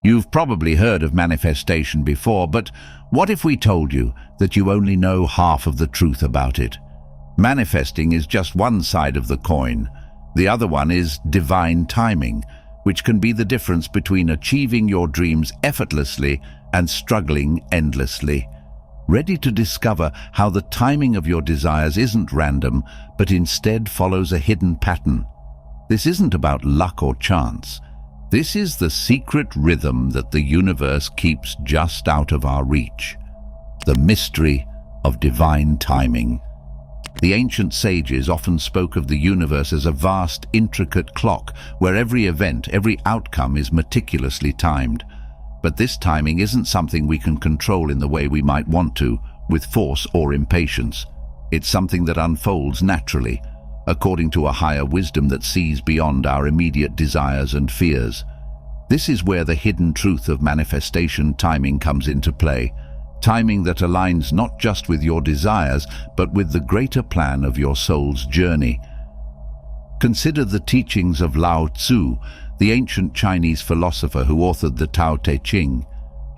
You've probably heard of manifestation before, but what if we told you that you only know half of the truth about it? Manifesting is just one side of the coin. The other one is divine timing, which can be the difference between achieving your dreams effortlessly and struggling endlessly. Ready to discover how the timing of your desires isn't random, but instead follows a hidden pattern? This isn't about luck or chance. This is the secret rhythm that the universe keeps just out of our reach. The mystery of divine timing. The ancient sages often spoke of the universe as a vast, intricate clock where every event, every outcome is meticulously timed. But this timing isn't something we can control in the way we might want to, with force or impatience. It's something that unfolds naturally, according to a higher wisdom that sees beyond our immediate desires and fears. This is where the hidden truth of manifestation timing comes into play. Timing that aligns not just with your desires, but with the greater plan of your soul's journey. Consider the teachings of Lao Tzu, the ancient Chinese philosopher who authored the Tao Te Ching.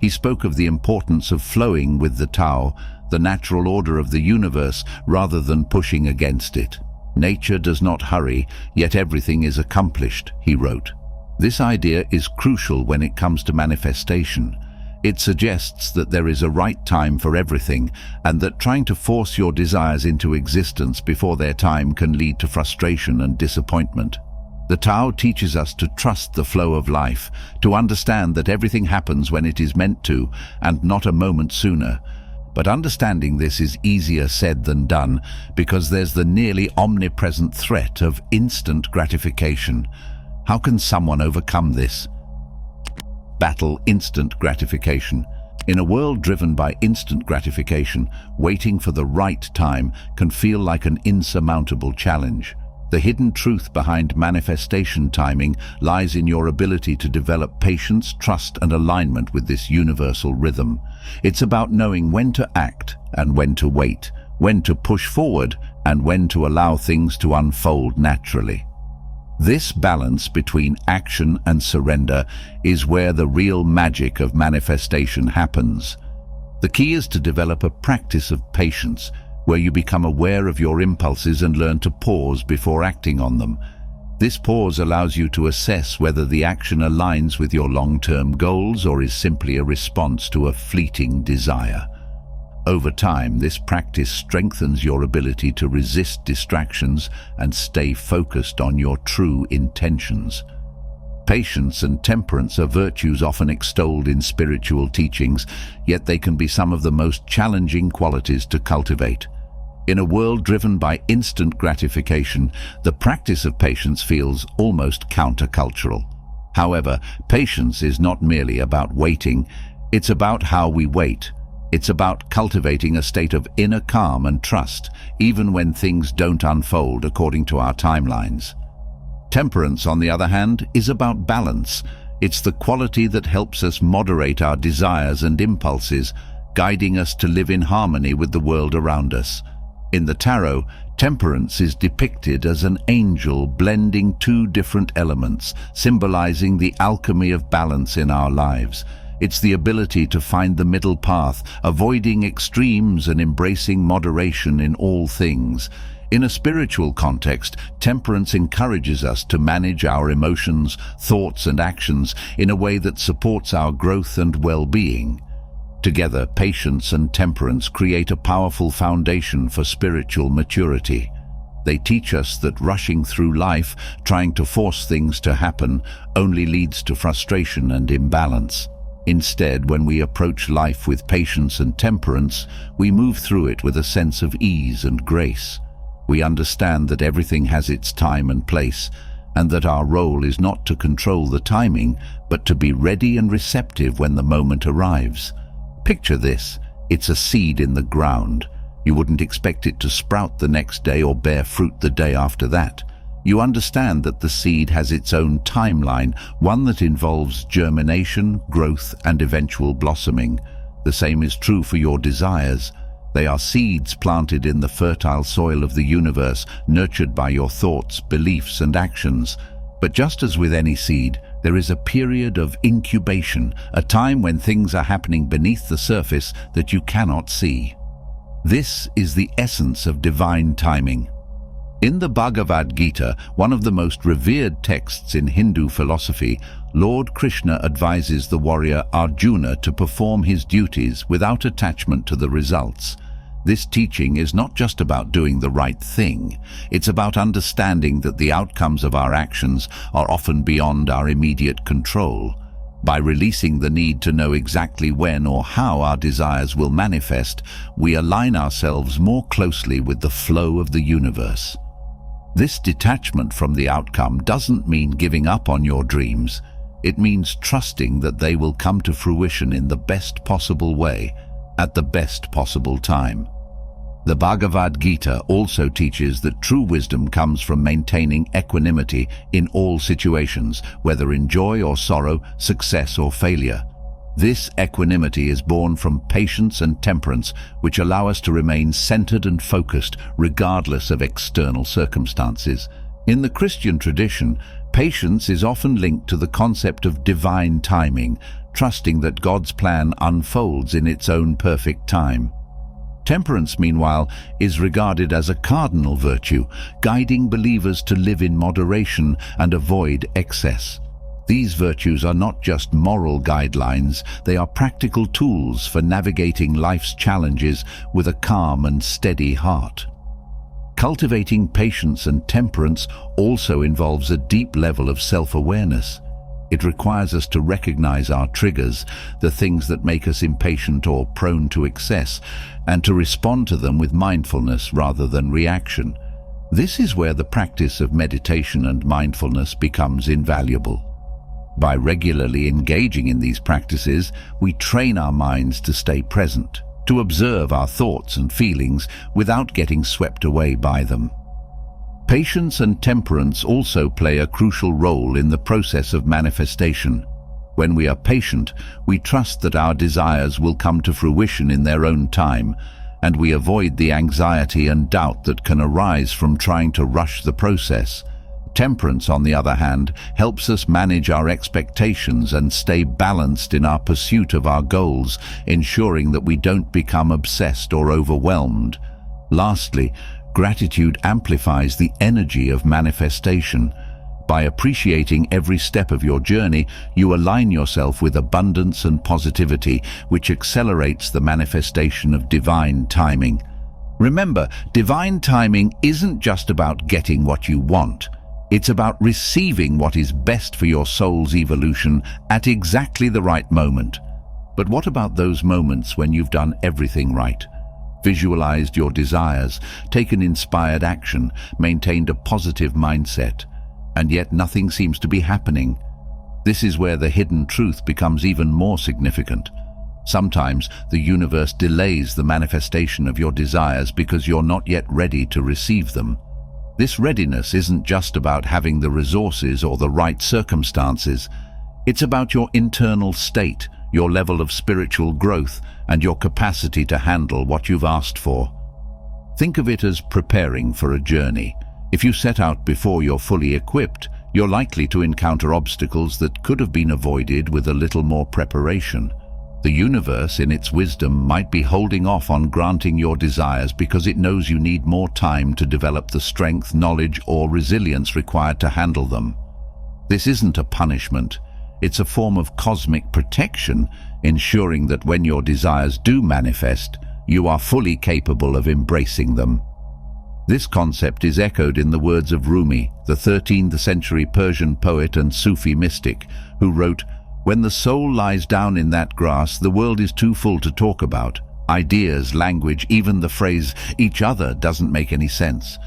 He spoke of the importance of flowing with the Tao, the natural order of the universe, rather than pushing against it. Nature does not hurry, yet everything is accomplished, he wrote. This idea is crucial when it comes to manifestation. It suggests that there is a right time for everything, and that trying to force your desires into existence before their time can lead to frustration and disappointment. The Tao teaches us to trust the flow of life, to understand that everything happens when it is meant to, and not a moment sooner. But understanding this is easier said than done, because there's the nearly omnipresent threat of instant gratification. How can someone overcome this? Battle instant gratification. In a world driven by instant gratification, waiting for the right time can feel like an insurmountable challenge. The hidden truth behind manifestation timing lies in your ability to develop patience, trust, and alignment with this universal rhythm. It's about knowing when to act and when to wait, when to push forward and when to allow things to unfold naturally. This balance between action and surrender is where the real magic of manifestation happens. The key is to develop a practice of patience, where you become aware of your impulses and learn to pause before acting on them. This pause allows you to assess whether the action aligns with your long-term goals or is simply a response to a fleeting desire. Over time, this practice strengthens your ability to resist distractions and stay focused on your true intentions. Patience and temperance are virtues often extolled in spiritual teachings, yet they can be some of the most challenging qualities to cultivate. In a world driven by instant gratification, the practice of patience feels almost countercultural. However, patience is not merely about waiting, it's about how we wait. It's about cultivating a state of inner calm and trust, even when things don't unfold according to our timelines. Temperance, on the other hand, is about balance. It's the quality that helps us moderate our desires and impulses, guiding us to live in harmony with the world around us. In the tarot, temperance is depicted as an angel blending two different elements, symbolizing the alchemy of balance in our lives. It's the ability to find the middle path, avoiding extremes and embracing moderation in all things. In a spiritual context, temperance encourages us to manage our emotions, thoughts, and actions in a way that supports our growth and well-being. Together, patience and temperance create a powerful foundation for spiritual maturity. They teach us that rushing through life, trying to force things to happen, only leads to frustration and imbalance. Instead, when we approach life with patience and temperance, we move through it with a sense of ease and grace. We understand that everything has its time and place, and that our role is not to control the timing, but to be ready and receptive when the moment arrives. Picture this: it's a seed in the ground. You wouldn't expect it to sprout the next day or bear fruit the day after that. You understand that the seed has its own timeline, one that involves germination, growth, and eventual blossoming. The same is true for your desires. They are seeds planted in the fertile soil of the universe, nurtured by your thoughts, beliefs, and actions. But just as with any seed, There is a period of incubation, a time when things are happening beneath the surface that you cannot see. This is the essence of divine timing. In the Bhagavad Gita, one of the most revered texts in Hindu philosophy, Lord Krishna advises the warrior Arjuna to perform his duties without attachment to the results. This teaching is not just about doing the right thing. It's about understanding that the outcomes of our actions are often beyond our immediate control. By releasing the need to know exactly when or how our desires will manifest, we align ourselves more closely with the flow of the universe. This detachment from the outcome doesn't mean giving up on your dreams. It means trusting that they will come to fruition in the best possible way, at the best possible time. The Bhagavad Gita also teaches that true wisdom comes from maintaining equanimity in all situations, whether in joy or sorrow, success or failure. This equanimity is born from patience and temperance, which allow us to remain centered and focused regardless of external circumstances. In the Christian tradition, patience is often linked to the concept of divine timing, trusting that God's plan unfolds in its own perfect time. Temperance, meanwhile, is regarded as a cardinal virtue, guiding believers to live in moderation and avoid excess. These virtues are not just moral guidelines, they are practical tools for navigating life's challenges with a calm and steady heart. Cultivating patience and temperance also involves a deep level of self-awareness. It requires us to recognize our triggers, the things that make us impatient or prone to excess, and to respond to them with mindfulness rather than reaction. This is where the practice of meditation and mindfulness becomes invaluable. By regularly engaging in these practices, we train our minds to stay present, to observe our thoughts and feelings without getting swept away by them. Patience and temperance also play a crucial role in the process of manifestation. When we are patient, we trust that our desires will come to fruition in their own time, and we avoid the anxiety and doubt that can arise from trying to rush the process. Temperance, on the other hand, helps us manage our expectations and stay balanced in our pursuit of our goals, ensuring that we don't become obsessed or overwhelmed. Lastly, gratitude amplifies the energy of manifestation. By appreciating every step of your journey, you align yourself with abundance and positivity, which accelerates the manifestation of divine timing. Remember, divine timing isn't just about getting what you want. It's about receiving what is best for your soul's evolution at exactly the right moment. But what about those moments when you've done everything right? Visualized your desires, taken inspired action, maintained a positive mindset, and yet nothing seems to be happening. This is where the hidden truth becomes even more significant. Sometimes the universe delays the manifestation of your desires because you're not yet ready to receive them. This readiness isn't just about having the resources or the right circumstances. It's about your internal state, your level of spiritual growth, and your capacity to handle what you've asked for. Think of it as preparing for a journey. If you set out before you're fully equipped, you're likely to encounter obstacles that could have been avoided with a little more preparation. The universe, in its wisdom, might be holding off on granting your desires because it knows you need more time to develop the strength, knowledge, or resilience required to handle them. This isn't a punishment. It's a form of cosmic protection, ensuring that when your desires do manifest, you are fully capable of embracing them. This concept is echoed in the words of Rumi, the 13th century Persian poet and Sufi mystic, who wrote, "When the soul lies down in that grass, the world is too full to talk about. Ideas, language, even the phrase each other doesn't make any sense."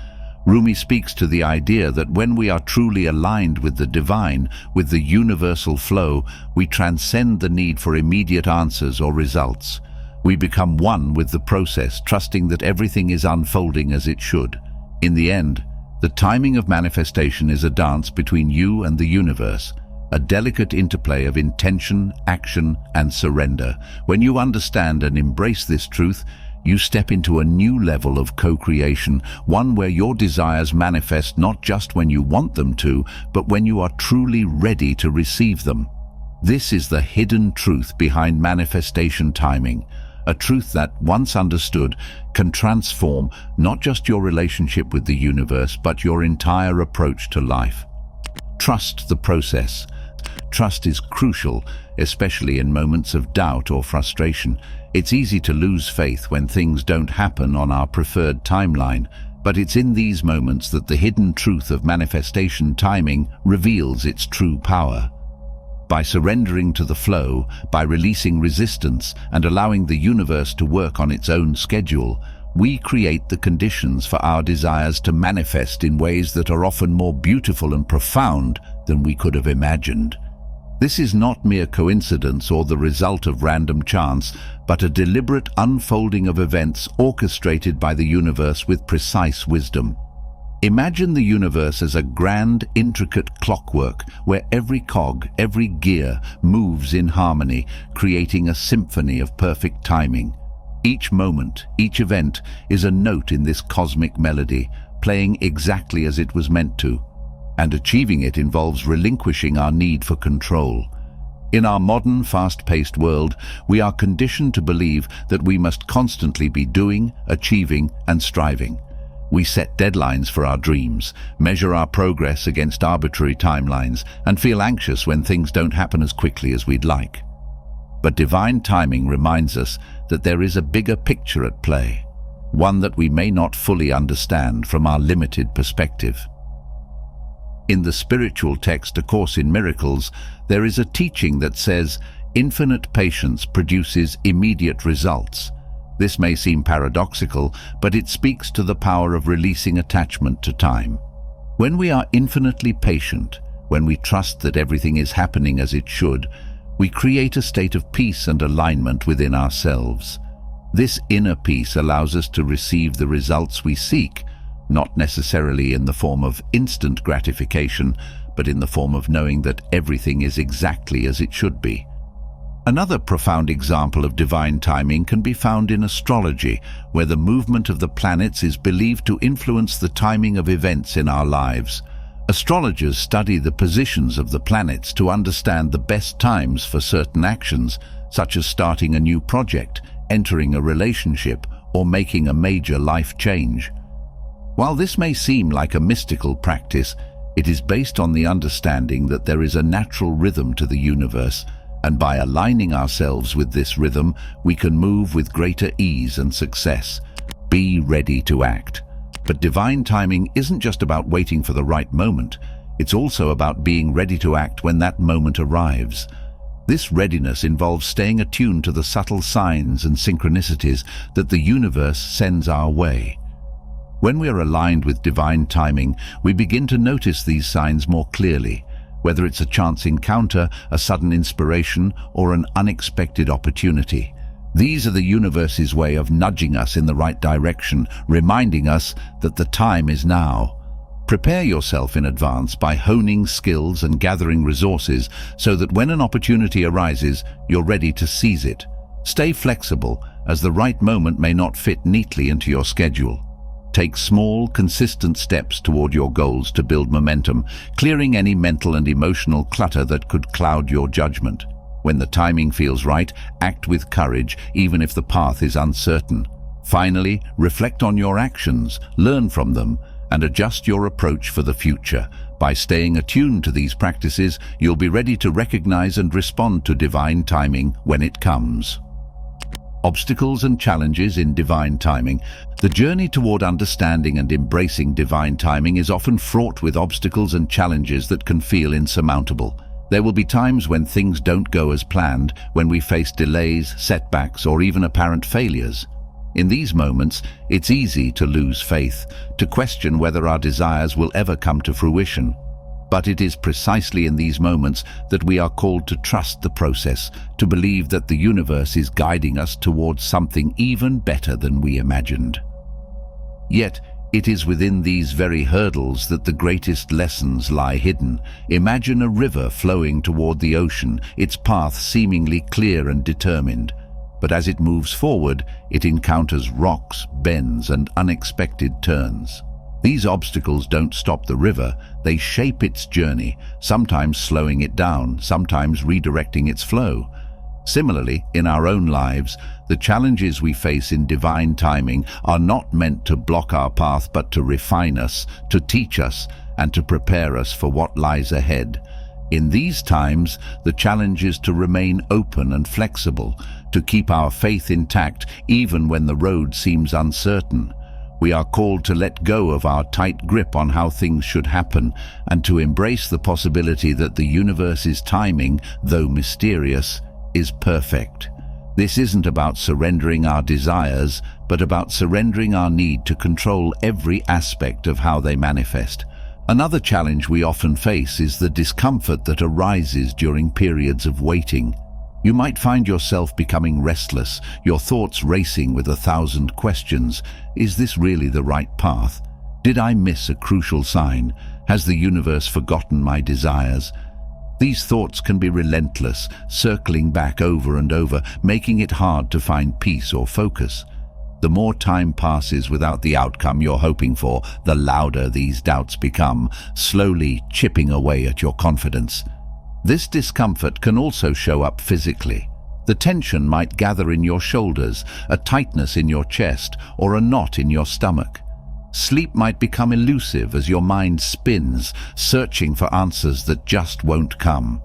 Rumi speaks to the idea that when we are truly aligned with the divine, with the universal flow, we transcend the need for immediate answers or results. We become one with the process, trusting that everything is unfolding as it should. In the end, the timing of manifestation is a dance between you and the universe, a delicate interplay of intention, action, and surrender. When you understand and embrace this truth, you step into a new level of co-creation, one where your desires manifest not just when you want them to, but when you are truly ready to receive them. This is the hidden truth behind manifestation timing, a truth that, once understood, can transform not just your relationship with the universe, but your entire approach to life. Trust the process. Trust is crucial, especially in moments of doubt or frustration. It's easy to lose faith when things don't happen on our preferred timeline, but it's in these moments that the hidden truth of manifestation timing reveals its true power. By surrendering to the flow, by releasing resistance and allowing the universe to work on its own schedule, we create the conditions for our desires to manifest in ways that are often more beautiful and profound than we could have imagined. This is not mere coincidence or the result of random chance, but a deliberate unfolding of events orchestrated by the universe with precise wisdom. Imagine the universe as a grand, intricate clockwork where every cog, every gear moves in harmony, creating a symphony of perfect timing. Each moment, each event is a note in this cosmic melody, playing exactly as it was meant to. And achieving it involves relinquishing our need for control. In our modern, fast-paced world, we are conditioned to believe that we must constantly be doing, achieving, and striving. We set deadlines for our dreams, measure our progress against arbitrary timelines, and feel anxious when things don't happen as quickly as we'd like. But divine timing reminds us that there is a bigger picture at play, one that we may not fully understand from our limited perspective. In the spiritual text A Course in Miracles, there is a teaching that says, "Infinite patience produces immediate results." This may seem paradoxical, but it speaks to the power of releasing attachment to time. When we are infinitely patient, when we trust that everything is happening as it should, we create a state of peace and alignment within ourselves. This inner peace allows us to receive the results we seek, not necessarily in the form of instant gratification, but in the form of knowing that everything is exactly as it should be. Another profound example of divine timing can be found in astrology, where the movement of the planets is believed to influence the timing of events in our lives. Astrologers study the positions of the planets to understand the best times for certain actions, such as starting a new project, entering a relationship, or making a major life change. While this may seem like a mystical practice, it is based on the understanding that there is a natural rhythm to the universe, and by aligning ourselves with this rhythm, we can move with greater ease and success. Be ready to act. But divine timing isn't just about waiting for the right moment. It's also about being ready to act when that moment arrives. This readiness involves staying attuned to the subtle signs and synchronicities that the universe sends our way. When we are aligned with divine timing, we begin to notice these signs more clearly. Whether it's a chance encounter, a sudden inspiration, or an unexpected opportunity. These are the universe's way of nudging us in the right direction, reminding us that the time is now. Prepare yourself in advance by honing skills and gathering resources so that when an opportunity arises, you're ready to seize it. Stay flexible, as the right moment may not fit neatly into your schedule. Take small, consistent steps toward your goals to build momentum, clearing any mental and emotional clutter that could cloud your judgment. When the timing feels right, act with courage, even if the path is uncertain. Finally, reflect on your actions, learn from them, and adjust your approach for the future. By staying attuned to these practices, you'll be ready to recognize and respond to divine timing when it comes. Obstacles and challenges in divine timing. The journey toward understanding and embracing divine timing is often fraught with obstacles and challenges that can feel insurmountable. There will be times when things don't go as planned, when we face delays, setbacks, or even apparent failures. In these moments, it's easy to lose faith, to question whether our desires will ever come to fruition. But it is precisely in these moments that we are called to trust the process, to believe that the universe is guiding us towards something even better than we imagined. Yet, it is within these very hurdles that the greatest lessons lie hidden. Imagine a river flowing toward the ocean, its path seemingly clear and determined. But as it moves forward, it encounters rocks, bends, and unexpected turns. These obstacles don't stop the river, they shape its journey, sometimes slowing it down, sometimes redirecting its flow. Similarly, in our own lives, the challenges we face in divine timing are not meant to block our path but to refine us, to teach us, and to prepare us for what lies ahead. In these times, the challenge is to remain open and flexible, to keep our faith intact even when the road seems uncertain. We are called to let go of our tight grip on how things should happen and to embrace the possibility that the universe's timing, though mysterious, is perfect. This isn't about surrendering our desires, but about surrendering our need to control every aspect of how they manifest. Another challenge we often face is the discomfort that arises during periods of waiting. You might find yourself becoming restless, your thoughts racing with 1,000 questions. Is this really the right path? Did I miss a crucial sign? Has the universe forgotten my desires? These thoughts can be relentless, circling back over and over, making it hard to find peace or focus. The more time passes without the outcome you're hoping for, the louder these doubts become, slowly chipping away at your confidence. This discomfort can also show up physically. The tension might gather in your shoulders, a tightness in your chest, or a knot in your stomach. Sleep might become elusive as your mind spins, searching for answers that just won't come.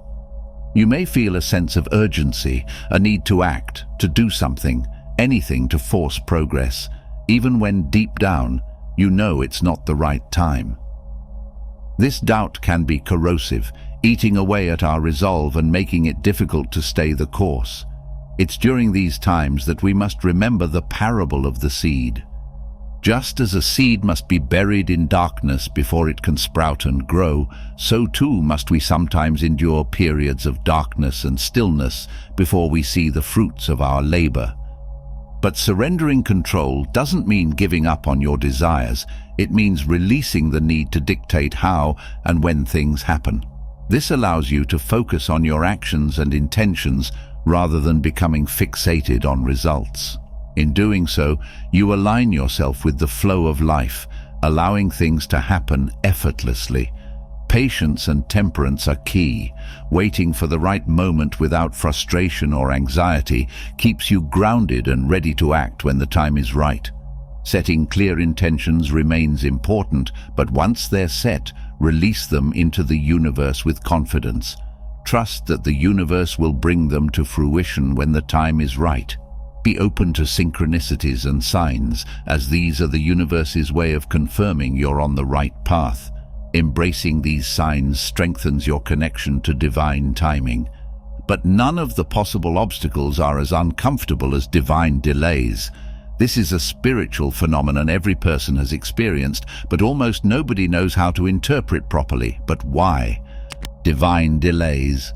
You may feel a sense of urgency, a need to act, to do something, anything to force progress, even when deep down you know it's not the right time. This doubt can be corrosive, eating away at our resolve and making it difficult to stay the course. It's during these times that we must remember the parable of the seed. Just as a seed must be buried in darkness before it can sprout and grow, so too must we sometimes endure periods of darkness and stillness before we see the fruits of our labor. But surrendering control doesn't mean giving up on your desires. It means releasing the need to dictate how and when things happen. This allows you to focus on your actions and intentions rather than becoming fixated on results. In doing so, you align yourself with the flow of life, allowing things to happen effortlessly. Patience and temperance are key. Waiting for the right moment without frustration or anxiety keeps you grounded and ready to act when the time is right. Setting clear intentions remains important, but once they're set, release them into the universe with confidence. Trust that the universe will bring them to fruition when the time is right. Be open to synchronicities and signs, as these are the universe's way of confirming you're on the right path. Embracing these signs strengthens your connection to divine timing. But none of the possible obstacles are as uncomfortable as divine delays. This is a spiritual phenomenon every person has experienced, but almost nobody knows how to interpret properly. But why? Divine delays.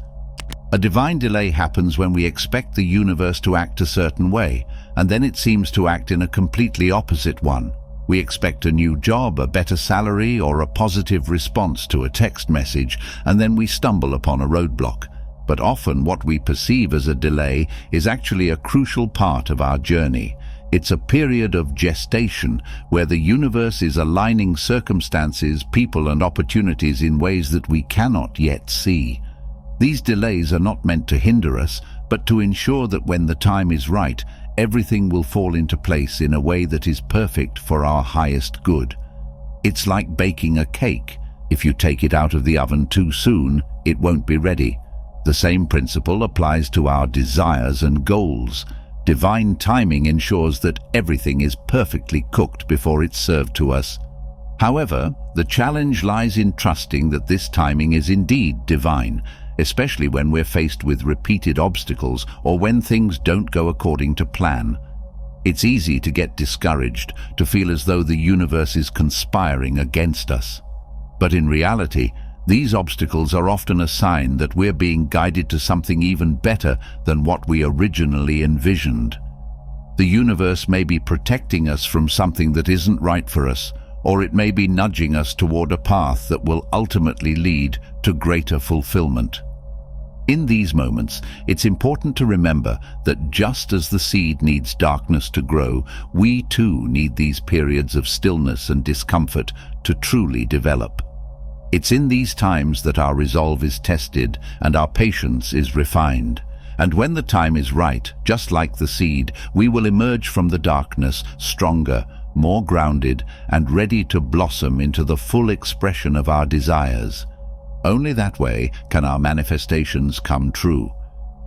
A divine delay happens when we expect the universe to act a certain way, and then it seems to act in a completely opposite one. We expect a new job, a better salary, or a positive response to a text message, and then we stumble upon a roadblock. But often what we perceive as a delay is actually a crucial part of our journey. It's a period of gestation where the universe is aligning circumstances, people, and opportunities in ways that we cannot yet see. These delays are not meant to hinder us, but to ensure that when the time is right, everything will fall into place in a way that is perfect for our highest good. It's like baking a cake. If you take it out of the oven too soon, it won't be ready. The same principle applies to our desires and goals. Divine timing ensures that everything is perfectly cooked before it's served to us. However, the challenge lies in trusting that this timing is indeed divine, especially when we're faced with repeated obstacles or when things don't go according to plan. It's easy to get discouraged, to feel as though the universe is conspiring against us. But in reality, these obstacles are often a sign that we're being guided to something even better than what we originally envisioned. The universe may be protecting us from something that isn't right for us, or it may be nudging us toward a path that will ultimately lead to greater fulfillment. In these moments, it's important to remember that just as the seed needs darkness to grow, we too need these periods of stillness and discomfort to truly develop. It's in these times that our resolve is tested and our patience is refined. And when the time is right, just like the seed, we will emerge from the darkness stronger, more grounded, and ready to blossom into the full expression of our desires. Only that way can our manifestations come true.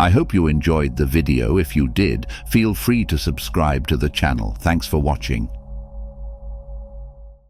I hope you enjoyed the video. If you did, feel free to subscribe to the channel. Thanks for watching.